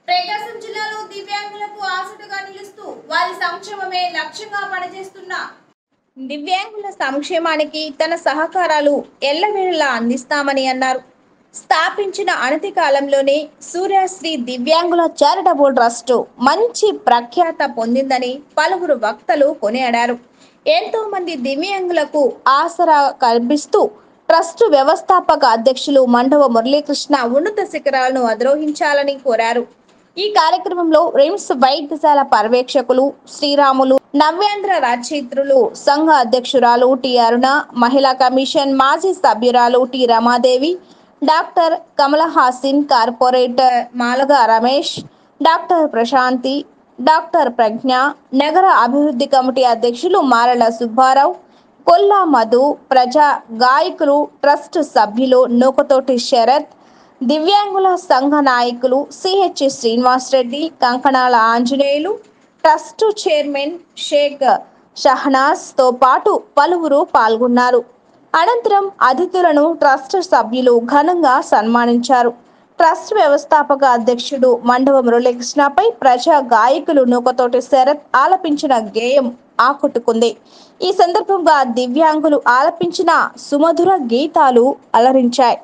ప్రకాశం జిల్లాలో దివ్యాంగులకు ఆసటగా నిలుస్తూ వారి సంక్షేమమే లక్ష్యంగా పనిచేస్తున్న దివ్యాంగుల సంక్షేమానికి తన సహకారాలు ఎల్లవేళలా అందిస్తామని అన్నారు. స్థాపించిన అనతి కాలంలోనే సూర్యశ్రీ దివ్యాంగుల చారిటబుల్ ట్రస్ట్ మంచి ప్రఖ్యాత పొందిందని పలువురు వక్తలు కొనియాడారు. ఎంతో మంది దివ్యాంగులకు ఆసరా కల్పిస్తూ ట్రస్ట్ వ్యవస్థాపక అధ్యక్షులు మండవ మురళీకృష్ణ ఉన్నత శిఖరాలను అధిరోహించాలని కోరారు. ఈ కార్యక్రమంలో రిమ్స్ వైద్యశాల పర్యవేక్షకులు శ్రీరాములు, నవ్యాంధ్ర రచయిత్రులు సంఘ అధ్యక్షురాలు టి అరుణ, మహిళా కమిషన్ మాజీ సభ్యురాలు T Ramadevi, doctor Kamalahasin, corporator Malaga Ramesh, doctor Prashanthi, doctor Pragna, నగర అభివృద్ధి కమిటీ అధ్యక్షులు మారల సుబ్బారావు, కొల్లా మధు, ప్రజా గాయకులు, ట్రస్ట్ సభ్యులు నూకతోటి శరత్, దివ్యాంగుల సంఘ నాయకులు CH Srinivas Reddy, Kankanala Anjaneyulu, trust chairman Shaik Shahnaz తో పాటు పలువురు పాల్గొన్నారు. అనంతరం అతిథులను ట్రస్ట్ సభ్యులు ఘనంగా సన్మానించారు. ట్రస్ట్ వ్యవస్థాపక అధ్యక్షుడు మండవ మురళీకృష్ణపై ప్రజా గాయకులు నూకతోటి శరత్ ఆలపించిన గేయం ఆకట్టుకుంది. ఈ సందర్భంగా దివ్యాంగులు ఆలపించిన సుమధుర గీతాలు అలరించాయి.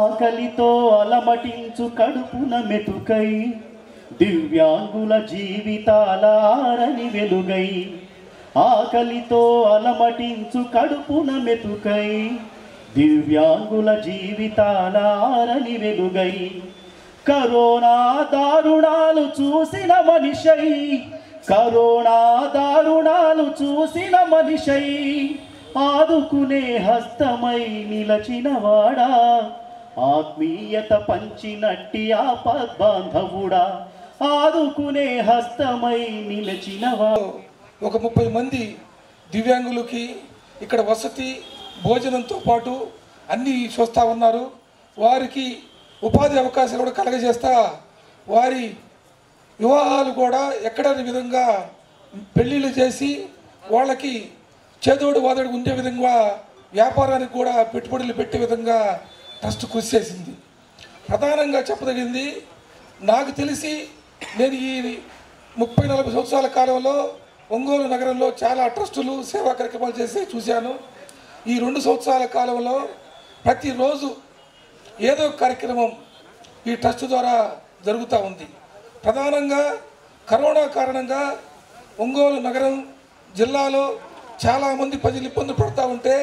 ఆకలితో అలమటించు కడుపున మెతుకై దివ్యాంగుల జీవితాల ఆరని వెలుగై ఆకలితో అలమటించు కడుపున మెతుకై దివ్యాంగుల జీవితాల ఆరని వెలుగై కరోనా దారుణాలు చూసిన మనిషై కరోనా దారుణాలు చూసిన మనిషై ఆదుకునే హస్తమై నిలచినవాడా ఆత్మీయత పంచినట్టి ఆపద్బాంధవుడా ఆదుకునే హస్తమై నిలచినవాడు. ఒక 30 మంది దివ్యాంగులకి ఇక్కడ వసతి భోజనంతో పాటు అన్నీ చూస్తూ ఉన్నారు. వారికి ఉపాధి అవకాశాలు కూడా కలగజేస్తా వారి వివాహాలు కూడా ఎక్కడని విధంగా పెళ్ళిళ్ళు చేసి వాళ్ళకి చేదోడు వాదోడు ఉండే విధంగా వ్యాపారానికి కూడా పెట్టుబడులు పెట్టే విధంగా ట్రస్ట్ కృషి చేసింది. ప్రధానంగా చెప్పదగింది నాకు తెలిసి నేను ఈ 30-40 సంవత్సరాల కాలంలో ఒంగోలు నగరంలో చాలా ట్రస్టులు సేవా కార్యక్రమాలు చేసి చూశాను. ఈ 2 సంవత్సరాల కాలంలో ప్రతిరోజు ఏదో కార్యక్రమం ఈ ట్రస్ట్ ద్వారా జరుగుతూ ఉంది. ప్రధానంగా కరోనా కారణంగా ఒంగోలు నగరం జిల్లాలో చాలామంది ప్రజలు ఇబ్బంది పడుతూ ఉంటే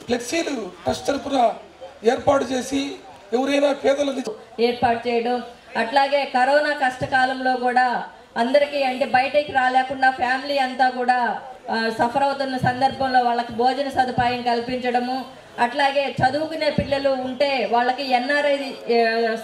ఫ్లెక్సీలు ట్రస్ట్ తరఫున ఏర్పాటు చేసి ఎవరైనా పేదలను ఏర్పాటు చేయడం, అట్లాగే కరోనా కష్టకాలంలో కూడా అందరికీ అంటే బయటకి రాలేకుండా ఫ్యామిలీ అంతా కూడా సఫర్ అవుతున్న సందర్భంలో వాళ్ళకి భోజన సదుపాయం కల్పించడము, అట్లాగే చదువుకునే పిల్లలు ఉంటే వాళ్ళకి ఎన్ఆర్ఐ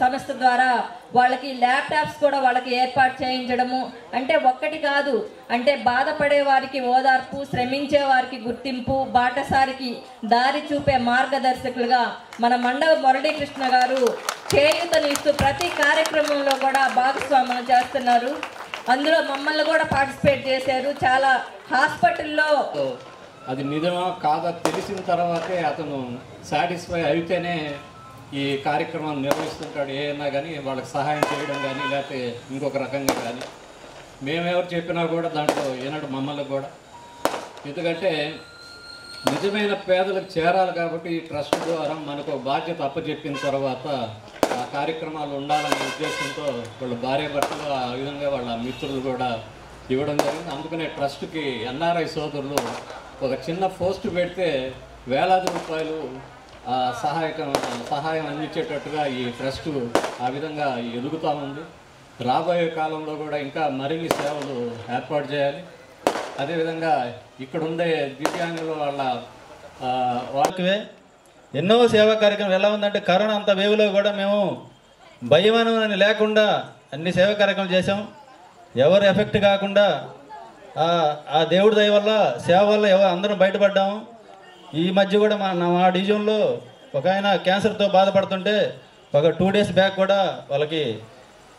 సంస్థ ద్వారా వాళ్ళకి ల్యాప్టాప్స్ కూడా వాళ్ళకి ఏర్పాటు చేయించడము. అంటే ఒక్కటి కాదు, అంటే బాధపడే వారికి ఓదార్పు, శ్రమించే వారికి గుర్తింపు, బాటసారికి దారి చూపే మార్గదర్శకులుగా మన మండవ మురళీకృష్ణ గారు చేయూతనిస్తూ ప్రతి కార్యక్రమంలో కూడా భాగస్వామ్యం చేస్తున్నారు. అందులో మమ్మల్ని కూడా పార్టిసిపేట్ చేశారు. చాలా హాస్పిటల్లో అది నిజమా కాదా తెలిసిన తర్వాతే అతను సాటిస్ఫై అయితేనే ఈ కార్యక్రమాన్ని నిర్వహిస్తుంటాడు. ఏమైనా కానీ వాళ్ళకి సహాయం చేయడం కానీ లేకపోతే ఇంకొక రకంగా కానీ మేమెవరు చెప్పినా కూడా దాంట్లో ఏనాడు మమ్మల్ని కూడా, ఎందుకంటే నిజమైన పేదలకు చేరాలి కాబట్టి ఈ ట్రస్ట్ ద్వారా మనకు బాధ్యత అప్పచెప్పిన తర్వాత ఆ కార్యక్రమాలు ఉండాలనే ఉద్దేశంతో వాళ్ళ భార్య భర్తలు ఆ విధంగా వాళ్ళ మిత్రులు కూడా ఇవ్వడం జరిగింది. అందుకనే ట్రస్ట్కి ఎన్ఆర్ఐ సోదరులు ఒక చిన్న పోస్ట్ పెడితే వేలాది రూపాయలు సహాయం అందించేటట్టుగా ఈ ట్రస్ట్ ఆ విధంగా ఎదుగుతూ ఉంది. రాబోయే కాలంలో కూడా ఇంకా మరిన్ని సేవలు ఏర్పాటు చేయాలి. అదేవిధంగా ఇక్కడ ఉండే దివ్యాంగుల వాళ్ళకి ఎన్నో సేవా కార్యక్రమాలు ఎలా ఉందంటే కరోనా అంత వేవ్లో కూడా మేము భయమని లేకుండా అన్ని సేవా కార్యక్రమాలు చేసాం. ఎవరు ఎఫెక్ట్ కాకుండా ఆ దేవుడి దయ వల్ల సేవ వల్ల అందరం బయటపడ్డాము. ఈ మధ్య కూడా మా డివిజన్లో ఒక ఆయన క్యాన్సర్తో బాధపడుతుంటే ఒక 2 days బ్యాక్ కూడా వాళ్ళకి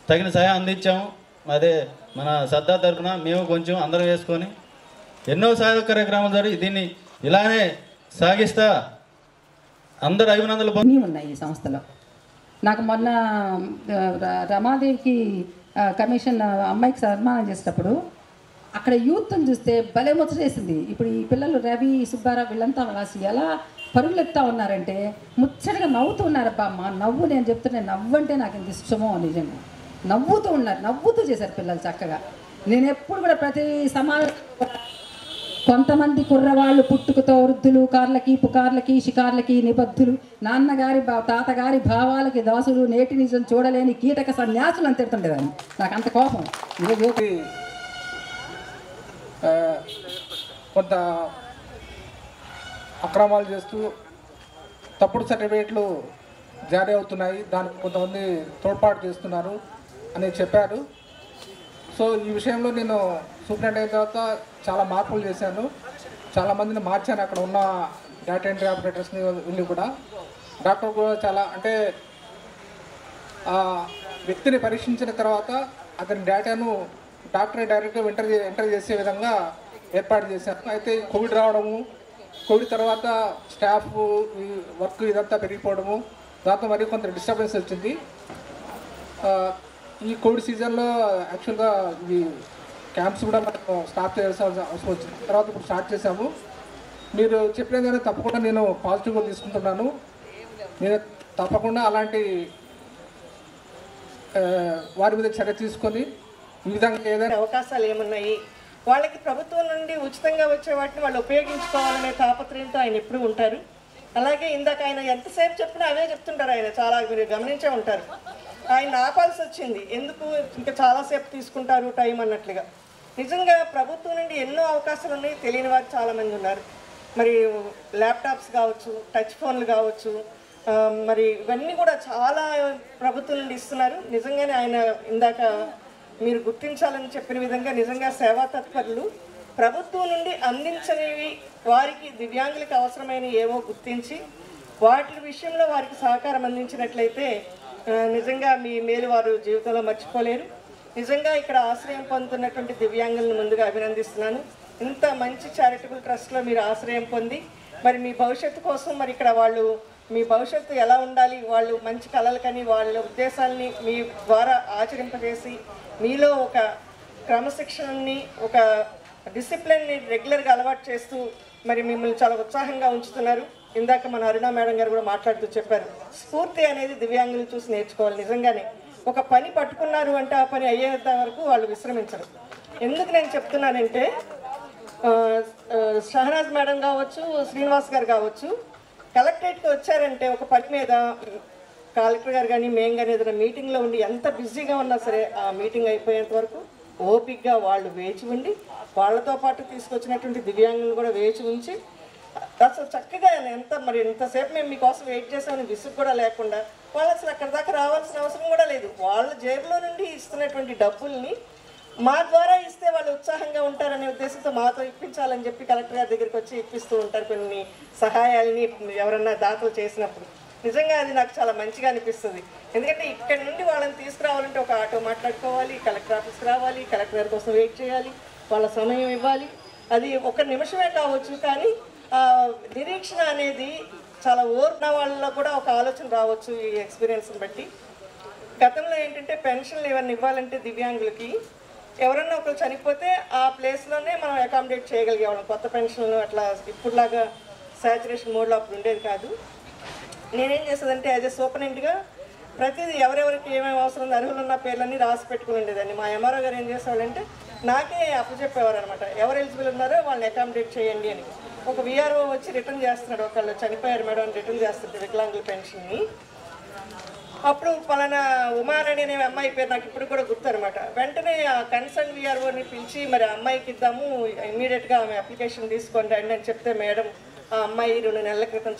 తగిన సహాయం అందించాము. అదే మన సద్దా తరఫున మేము కొంచెం అందరం వేసుకొని ఎన్నో సేవా కార్యక్రమాలు జరిగి దీన్ని ఇలానే సాగిస్తా అందరు అభినందనలు ఉన్నాయి ఈ సంస్థలో. నాకు మొన్న రమాదేవికి కమిషన్ అమ్మాయికి సన్మానం చేసేటప్పుడు అక్కడ యూత్ని చూస్తే భలే ముచ్చటేసింది. ఇప్పుడు ఈ పిల్లలు రవి, సుబ్బారావు వీళ్ళంతా రాసి ఎలా పరుగులెత్తా ఉన్నారంటే ముచ్చటగా నవ్వుతూ ఉన్నారు. అబ్బా మా నవ్వు, నేను చెప్తున్నాను నవ్వు అంటే నాకు ఎంత ఇష్టమో నిజంగా. నవ్వుతూ ఉన్నారు, నవ్వుతూ చేశారు పిల్లలు చక్కగా. నేను ఎప్పుడు కూడా ప్రతి సమావేశం కొంతమంది కుర్రవాళ్ళు పుట్టుకతో వృద్ధులు, కార్లకి పుకార్లకి షికార్లకి నిబద్ధులు, నాన్నగారి తాతగారి భావాలకి దాసులు, నేటి నిజం చూడలేని కీటక సన్యాసులు అని తిడుతుండేదాన్ని. నాకు అంత కోపం. కొంత అక్రమాలు చేస్తూ తప్పుడు సర్టిఫికేట్లు జారీ అవుతున్నాయి, దానికి కొంతమంది తోడ్పాటు చేస్తున్నారు అని చెప్పారు. సో ఈ విషయంలో నేను సూపరింటెండెంట్ అయిన తర్వాత చాలా మార్పులు చేశాను, చాలామందిని మార్చాను. అక్కడ ఉన్న డేటా ఎంట్రీ ఆపరేటర్స్ని వీళ్ళు కూడా డాక్టర్ కూడా చాలా అంటే ఆ వ్యక్తిని పరీక్షించిన తర్వాత అతని డేటాను డాక్టరే డైరెక్ట్గా ఎంటర్ చేసే విధంగా ఏర్పాటు చేశాను. అయితే కోవిడ్ రావడము, కోవిడ్ తర్వాత స్టాఫ్ ఈ వర్క్ ఇదంతా పెరిగిపోవడము, దాంతో మరి కొంత డిస్టర్బెన్స్ వచ్చింది. ఈ కోవిడ్ సీజన్లో యాక్చువల్గా ఈ క్యాంప్స్ కూడా మనం స్టార్ట్ చేయాల్సిన అవసరం వచ్చింది. తర్వాత ఇప్పుడు స్టార్ట్ చేశాము. మీరు చెప్పినది తప్పకుండా నేను పాజిటివ్గా తీసుకుంటున్నాను. నేను తప్పకుండా అలాంటి వారి మీద చర్య తీసుకొని ఈ విధంగా ఏదైనా అవకాశాలు ఏమున్నాయి, వాళ్ళకి ప్రభుత్వం నుండి ఉచితంగా వచ్చే వాటిని వాళ్ళు ఉపయోగించుకోవాలనే తాపత్రయంతో ఆయన ఎప్పుడు ఉంటారు. అలాగే ఇందాక ఆయన ఎంతసేపు చెప్పినా అవే చెప్తుంటారు. ఆయన చాలా మీరు గమనించే ఉంటారు. ఆయన ఆపాల్సి వచ్చింది, ఎందుకు ఇంకా చాలాసేపు తీసుకుంటారు టైం అన్నట్లుగా. నిజంగా ప్రభుత్వం నుండి ఎన్నో అవకాశాలు ఉన్నాయి, తెలియని వారు చాలామంది ఉన్నారు. మరి ల్యాప్టాప్స్ కావచ్చు, టచ్ ఫోన్లు కావచ్చు, మరి ఇవన్నీ కూడా చాలా ప్రభుత్వం నుండి ఇస్తున్నారు. నిజంగానే ఆయన ఇందాక మీరు గుర్తించాలని చెప్పిన విధంగా నిజంగా సేవా తత్పరులు. ప్రభుత్వం నుండి అందించనివి వారికి దివ్యాంగులకు అవసరమైన ఏవో గుర్తించి వాటి విషయంలో వారికి సహకారం అందించినట్లయితే నిజంగా మీ మేలు వారు జీవితంలో మర్చిపోలేరు. నిజంగా ఇక్కడ ఆశ్రయం పొందుతున్నటువంటి దివ్యాంగులను ముందుగా అభినందిస్తున్నాను. ఇంత మంచి చారిటబుల్ ట్రస్ట్లో మీరు ఆశ్రయం పొంది మరి మీ భవిష్యత్తు కోసం మరి ఇక్కడ వాళ్ళు మీ భవిష్యత్తు ఎలా ఉండాలి, వాళ్ళు మంచి కళలు కానీ వాళ్ళ ఉద్దేశాలని మీ ద్వారా ఆచరింపజేసి మీలో ఒక క్రమశిక్షణని, ఒక డిసిప్లిన్ని రెగ్యులర్గా అలవాటు చేస్తూ మరి మిమ్మల్ని చాలా ఉత్సాహంగా ఉంచుతున్నారు. ఇందాక మన అరుణ మేడం గారు కూడా మాట్లాడుతూ చెప్పారు, స్ఫూర్తి అనేది దివ్యాంగులు చూసి నేర్చుకోవాలి. నిజంగానే ఒక పని పట్టుకున్నారు అంటే ఆ పని అయ్యేంత వరకు వాళ్ళు విశ్రమించరు. ఎందుకు నేను చెప్తున్నానంటే షహనాజ్ మేడం కావచ్చు, శ్రీనివాస్ గారు కావచ్చు, కలెక్టరేట్కి వచ్చారంటే ఒక పని మీద కలెక్టర్ గారు కానీ మేము కానీ ఏదైనా మీటింగ్లో ఉండి ఎంత బిజీగా ఉన్నా సరే ఆ మీటింగ్ అయిపోయేంత వరకు ఓపిక్గా వాళ్ళు వేచి ఉండి వాళ్ళతో పాటు తీసుకొచ్చినటువంటి దివ్యాంగులను కూడా వేచి ఉంచి అసలు చక్కగా ఎంతసేపు మేము మీకోసం వెయిట్ చేసామని విసుగు కూడా లేకుండా వాళ్ళు అసలు అక్కడ దాకా రావాల్సిన అవసరం కూడా లేదు. వాళ్ళ జేబులో నుండి ఇస్తున్నటువంటి డబ్బుల్ని మా ద్వారా ఇస్తే వాళ్ళు ఉత్సాహంగా ఉంటారనే ఉద్దేశంతో మాతో ఇప్పించాలని చెప్పి కలెక్టర్ గారి దగ్గరికి వచ్చి ఇప్పిస్తూ ఉంటారు కొన్ని సహాయాలని ఎవరన్నా దాఖలు చేసినప్పుడు. నిజంగా అది నాకు చాలా మంచిగా అనిపిస్తుంది. ఎందుకంటే ఇక్కడ నుండి వాళ్ళని తీసుకురావాలంటే ఒక ఆటో మాట్లాడుకోవాలి, కలెక్టర్ ఆఫీస్కి రావాలి, కలెక్టర్ గారి కోసం వెయిట్ చేయాలి, వాళ్ళ సమయం ఇవ్వాలి. అది ఒక నిమిషమే కావచ్చు, కానీ నిరీక్షణ అనేది చాలా ఓర్న వాళ్ళలో కూడా ఒక ఆలోచన రావచ్చు ఈ ఎక్స్పీరియన్స్ని బట్టి. గతంలో ఏంటంటే పెన్షన్లు ఇవన్నీ ఇవ్వాలంటే దివ్యాంగులకి ఎవరన్నా ఒకరు చనిపోతే ఆ ప్లేస్లోనే మనం అకామిడేట్ చేయగలిగేవాళ్ళం. కొత్త పెన్షన్లు అట్లా ఇప్పుడులాగా సాచురేషన్ మోడ్లో అప్పుడు ఉండేది కాదు. నేనేం చేసేదంటే యాజ్ ఎ సూపరింటెండెంట్గా ప్రతిదీ ఎవరెవరికి ఏమేమి అవసరం అర్హులు ఉన్న పేర్లన్నీ రాసి పెట్టుకుని ఉండేదాన్ని. మా ఎంఆర్ఓ గారు ఏం చేసేవాళ్ళంటే నాకే అప్పచెప్పేవారు అనమాట, ఎవరు ఎలిజిబుల్ ఉన్నారో వాళ్ళని అకామిడేట్ చేయండి అని. ఒక విఆర్ఓ వచ్చి రిటర్న్ చేస్తున్నాడు, ఒకళ్ళు చనిపోయారు మేడం అని రిటర్న్ చేస్తుంటే వికలాంగుల పెన్షన్ని. అప్పుడు పలానా ఉమారాణి అనే అమ్మాయి పేరు నాకు ఇప్పుడు కూడా గుర్తు అనమాట. వెంటనే ఆ కన్సర్న్ విఆర్ఓని పిలిచి మరి ఆ అమ్మాయికి ఇద్దాము, ఇమీడియట్గా ఆమె అప్లికేషన్ తీసుకోండి రండి అని చెప్తే మేడం ఆ అమ్మాయి 2 నెలల క్రితం